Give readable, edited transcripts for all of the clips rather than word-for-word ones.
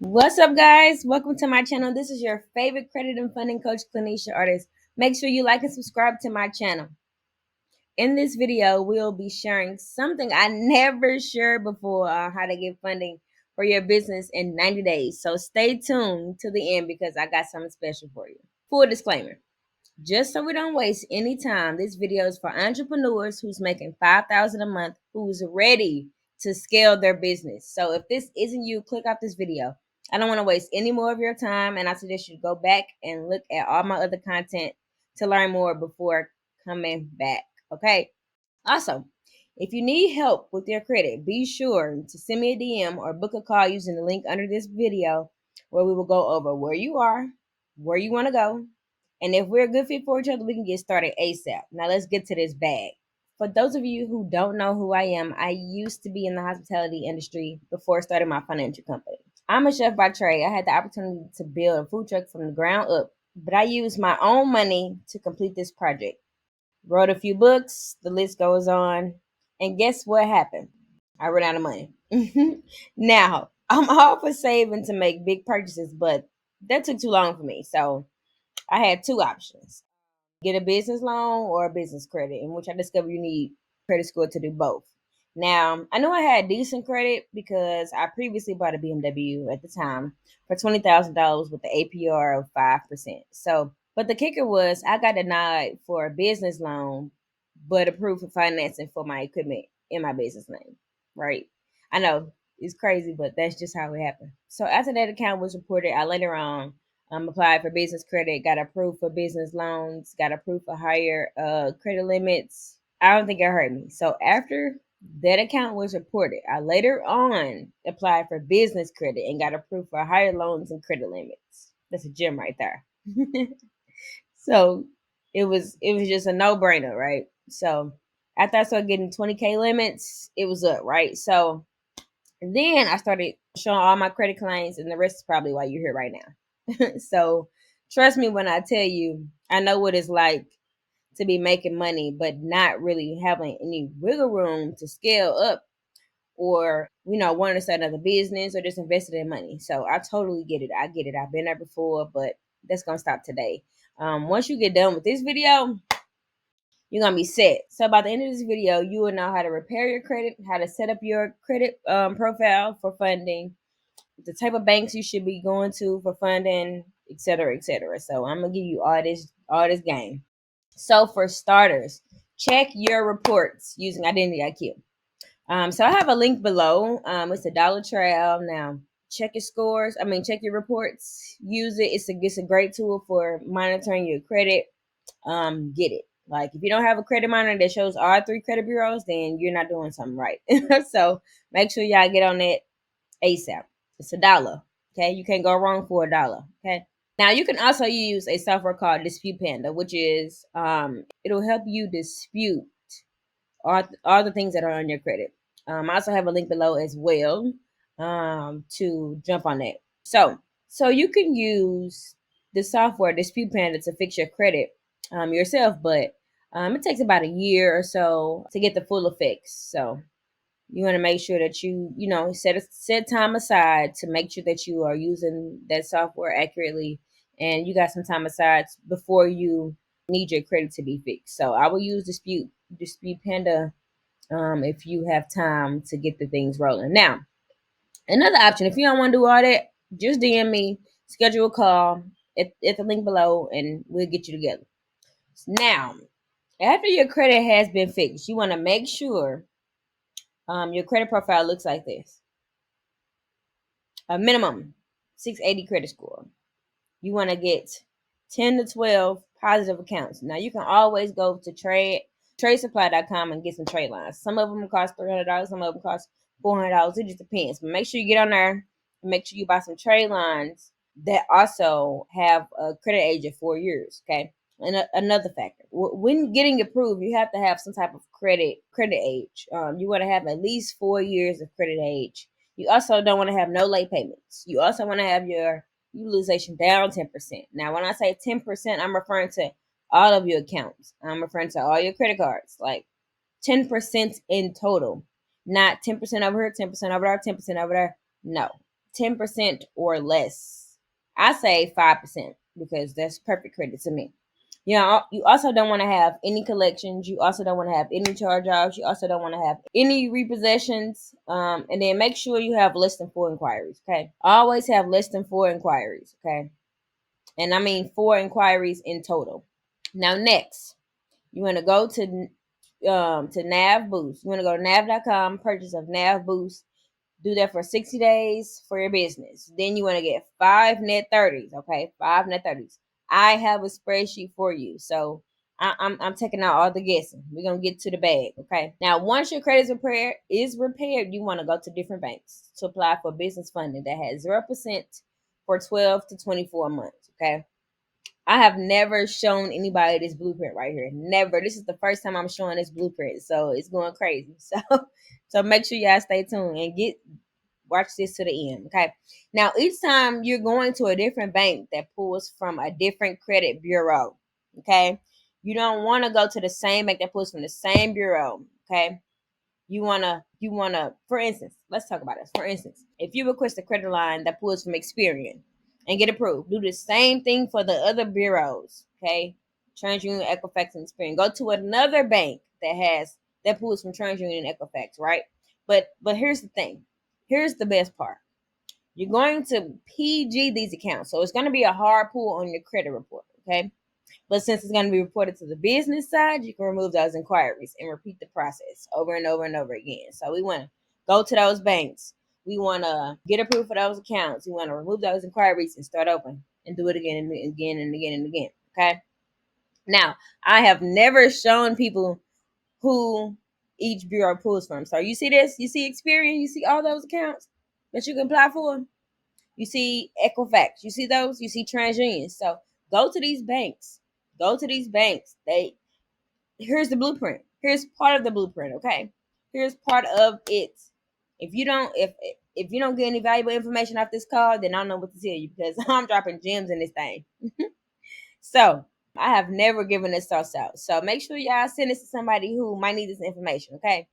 What's up, guys? Welcome to my channel. This is your favorite credit and funding coach, Clinisha Artist. Make sure you like and subscribe to my channel. In this video, we'll be sharing something I never shared before on how to get funding for your business in 90 days. So stay tuned to the end because I got something special for you. Full disclaimer. Just so we don't waste any time, this video is for entrepreneurs who's making $5,000 a month, who's ready to scale their business. So if this isn't you, click off this video. I don't want to waste any more of your time, and I suggest you go back and look at all my other content to learn more before coming back. Okay. Also, if you need help with your credit, be sure to send me a DM or book a call using the link under this video where we will go over where you are, where you want to go, and if we're a good fit for each other, we can get started ASAP. Now let's get to this bag. For those of you who don't know who I am, I used to be in the hospitality industry before starting my financial company. I'm a chef by trade. I had the opportunity to build a food truck from the ground up, but I used my own money to complete this project. Wrote a few books, the list goes on. And guess what happened? I ran out of money. Now, I'm all for saving to make big purchases, but that took too long for me. So I had two options: get a business loan or a business credit, in which I discovered you need credit score to do both. Now, I know I had decent credit because I previously bought a BMW at the time for $20,000 with the APR of 5%. So, but the kicker was I got denied for a business loan, but approved for financing for my equipment in my business name, right? I know it's crazy, but that's just how it happened. So after that account was reported, I later on applied for business credit, got approved for business loans, got approved for higher credit limits. I don't think it hurt me. So after that account was reported, I later on applied for business credit and got approved for higher loans and credit limits. That's a gem right there. So it was just a no brainer, right? So after I started getting 20K limits, it was up, right? So then I started showing all my credit claims, and the rest is probably why you're here right now. So trust me when I tell you, I know what it's like to be making money, but not really having any wiggle room to scale up or, wanting to start another business or just invested in money. So I totally get it. I get it. I've been there before, but that's going to stop today. Once you get done with this video, you're going to be set. So by the end of this video, you will know how to repair your credit, how to set up your credit profile for funding, the type of banks you should be going to for funding, et cetera, et cetera. So I'm gonna give you all this game. So for starters, check your reports using Identity IQ. So I have a link below. It's a dollar trail. Now check your scores. Check your reports. Use it. It's a great tool for monitoring your credit. Get it. Like if you don't have a credit monitor that shows all three credit bureaus, then you're not doing something right. So make sure y'all get on that ASAP. It's $1. Okay, you can't go wrong for $1. Okay. Now you can also use a software called Dispute Panda, which is it'll help you dispute all the things that are on your credit. I also have a link below as well to jump on that. So you can use the software Dispute Panda to fix your credit yourself, but it takes about a year or so to get the full effects. So you want to make sure that you set time aside to make sure that you are using that software accurately, and you got some time aside before you need your credit to be fixed. So I will use Dispute Panda if you have time to get the things rolling. Now, another option, if you don't want to do all that, just DM me, schedule a call at the link below, and we'll get you together. Now, after your credit has been fixed, you want to make sure your credit profile looks like this. A minimum 680 credit score. You want to get 10 to 12 positive accounts. Now you can always go to tradesupply.com and get some trade lines. Some of them cost $300, some of them cost $400. It just depends. But make sure you get on there and make sure you buy some trade lines that also have a credit age of 4 years. Okay. And another factor, when getting approved, you have to have some type of credit age. You want to have at least 4 years of credit age. You also don't want to have no late payments. You also want to have your utilization down 10%. Now, when I say 10%, I'm referring to all of your accounts. I'm referring to all your credit cards, like 10% in total, not 10% over here, 10% over there, 10% over there. No, 10% or less. I say 5% because that's perfect credit to me. You know, you also don't want to have any collections. You also don't want to have any charge offs. You also don't want to have any repossessions. And then make sure you have less than 4 inquiries. Okay. Always have less than 4 inquiries. Okay. And I mean 4 inquiries in total. Now, next, you want to go to Nav Boost. You want to go to nav.com, purchase of Nav Boost. Do that for 60 days for your business. Then you want to get 5 net 30s. Okay, 5 net 30s. I have a spreadsheet for you. So I'm taking out all the guessing. We're gonna get to the bag. Okay. Now, once your credit is repaired, you want to go to different banks to apply for business funding that has 0% for 12 to 24 months. Okay. I have never shown anybody this blueprint right here. Never. This is the first time I'm showing this blueprint, so it's going crazy. So make sure y'all stay tuned and watch this to the end. Okay. Now, each time you're going to a different bank that pulls from a different credit bureau. Okay. You don't want to go to the same bank that pulls from the same bureau. Okay. You wanna, for instance, let's talk about this. For instance, if you request a credit line that pulls from Experian and get approved, do the same thing for the other bureaus. Okay, TransUnion, Equifax, and Experian. Go to another bank that pulls from TransUnion and Equifax, right? But here's the thing. Here's the best part. You're going to PG these accounts, so it's going to be a hard pull on your credit report. Okay. But since it's going to be reported to the business side, you can remove those inquiries and repeat the process over and over and over again. So we want to go to those banks. We want to get approved for those accounts. We want to remove those inquiries and start over and do it again and again and again and again. Okay. Now, I have never shown people who each bureau pulls from. So you see this? You see Experian? You see all those accounts that you can apply for? You see Equifax. You see those? You see TransUnion. So go to these banks. Go to these banks. Here's the blueprint. Here's part of the blueprint. Okay. Here's part of it. If you don't get any valuable information off this call, then I don't know what to tell you because I'm dropping gems in this thing. So I have never given this sauce out. So make sure y'all send this to somebody who might need this information. Okay.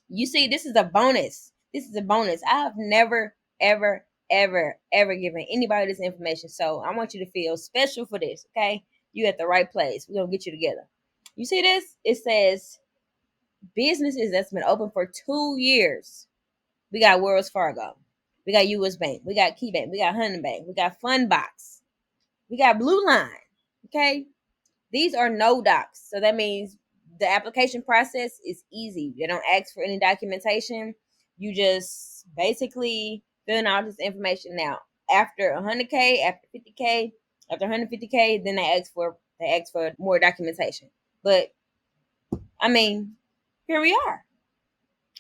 You see, this is a bonus. This is a bonus. I have never, ever, ever given anybody this information. So I want you to feel special for this. Okay. You at the right place. We're going to get you together. You see this? It says businesses that's been open for 2 years. We got Wells Fargo. We got US Bank. We got Key Bank. We got Hunting Bank. We got Fundbox. We got Blue Line. Okay. These are no docs. So that means the application process is easy. They don't ask for any documentation. You just basically fill in all this information. Now, after 100K, after 50K, after 150K, then they ask for more documentation. But I mean, here we are.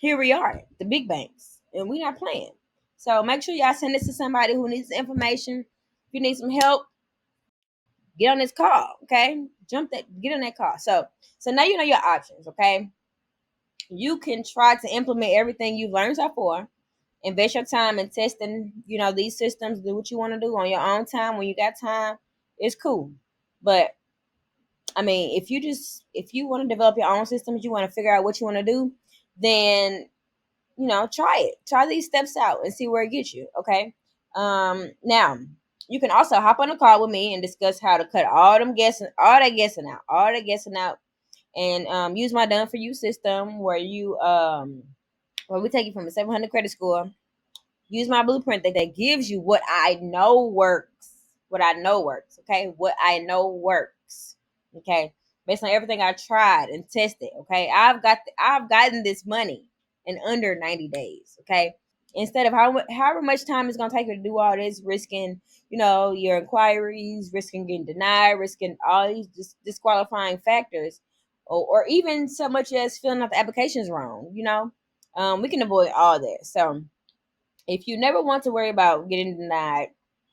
Here we are, the big banks, and we're not playing. So make sure y'all send this to somebody who needs information. If you need some help, get on this call, okay? Get on that call. So now you know your options, okay? You can try to implement everything you've learned so far. Invest your time in testing, these systems. Do what you want to do on your own time when you got time. It's cool, but I mean, if you want to develop your own systems, you want to figure out what you want to do, then try it. Try these steps out and see where it gets you. Okay. Now you can also hop on a call with me and discuss how to cut all that guessing out, and use my done for you system where where we take you from a 700 credit score. Use my blueprint that gives you what I know works. What I know works. Okay. What I know works. Okay. Based on everything I tried and tested. Okay. I've gotten this money in under 90 days. Okay. Instead of however much time it's gonna take you to do all this, risking, your inquiries, risking getting denied, risking all these disqualifying factors, or even so much as filling out the applications wrong. We can avoid all that. So if you never want to worry about getting denied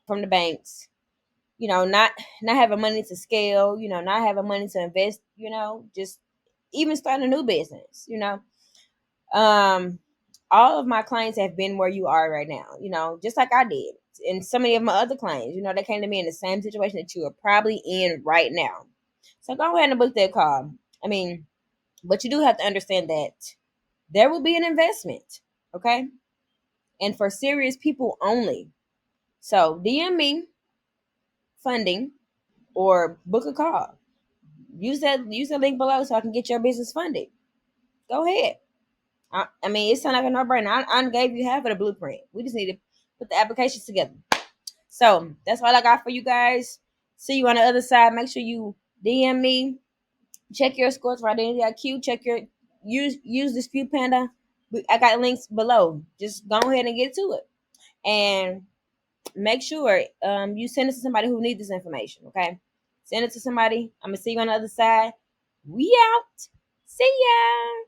from the banks, not having money to scale, not having money to invest, just even starting a new business, all of my clients have been where you are right now, just like I did. And so many of my other clients, they came to me in the same situation that you are probably in right now. So go ahead and book that call. I mean, but you do have to understand that there will be an investment. Okay. and for serious people only. So DM me funding or book a call. Use the link below so I can get your business funded. Go ahead. I mean, it sounds like a no-brainer. I gave you half of the blueprint. We just need to put the applications together. So that's all I got for you guys. See you on the other side. Make sure you DM me. Check your scores for identity IQ. Check your use dispute panda. I got links below. Just go ahead and get to it. And make sure you send it to somebody who needs this information. Okay. Send it to somebody. I'm gonna see you on the other side. We out. See ya.